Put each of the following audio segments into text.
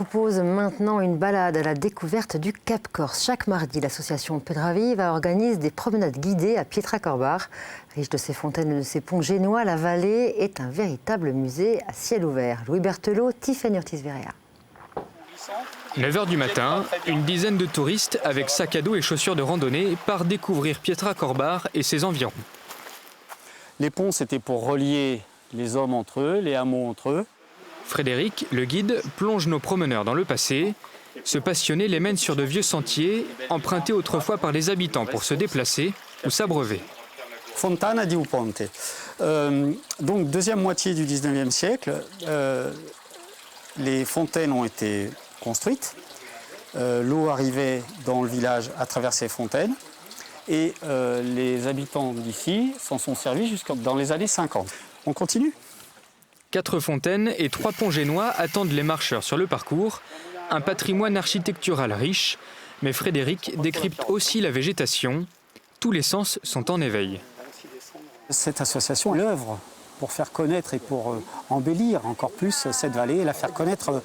propose maintenant une balade à la découverte du Cap Corse. Chaque mardi, l'association Pedravive organise des promenades guidées à Pietracorbar. Riche de ses fontaines et de ses ponts génois, la vallée est un véritable musée à ciel ouvert. Louis Berthelot, Tiffany Ortiz-Verea. 9h du matin, une dizaine de touristes avec sac à dos et chaussures de randonnée part découvrir Pietracorbar et ses environs. Les ponts, c'était pour relier les hommes entre eux, les hameaux entre eux. Frédéric, le guide, plonge nos promeneurs dans le passé. Ce passionné les mène sur de vieux sentiers, empruntés autrefois par les habitants pour se déplacer ou s'abreuver. Fontana di Uponte. Donc, deuxième moitié du 19e siècle, les fontaines ont été construites. L'eau arrivait dans le village à travers ces fontaines. Et les habitants d'ici s'en sont servis jusqu'à dans les années 50. On continue ? 4 fontaines et 3 ponts génois attendent les marcheurs sur le parcours. Un patrimoine architectural riche, mais Frédéric décrypte aussi la végétation. Tous les sens sont en éveil. Cette association l'œuvre pour faire connaître et pour embellir encore plus cette vallée et la faire connaître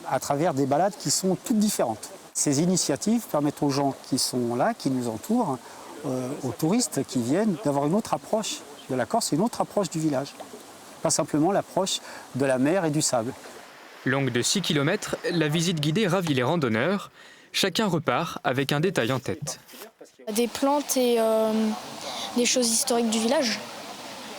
à travers des balades qui sont toutes différentes. Ces initiatives permettent aux gens qui sont là, qui nous entourent, aux touristes qui viennent, d'avoir une autre approche de la Corse, une autre approche du village. Pas simplement l'approche de la mer et du sable. Longue de 6 km, la visite guidée ravit les randonneurs. Chacun repart avec un détail en tête. Des plantes et des choses historiques du village.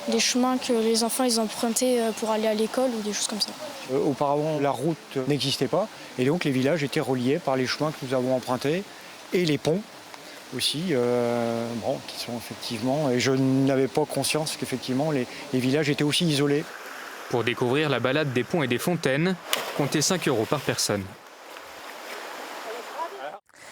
Des chemins que les enfants ils empruntaient pour aller à l'école ou des choses comme ça. Auparavant, la route n'existait pas et donc les villages étaient reliés par les chemins que nous avons empruntés et les ponts aussi, qui sont effectivement... Et je n'avais pas conscience qu'effectivement les villages étaient aussi isolés. Pour découvrir la balade des ponts et des fontaines, comptez 5 € par personne.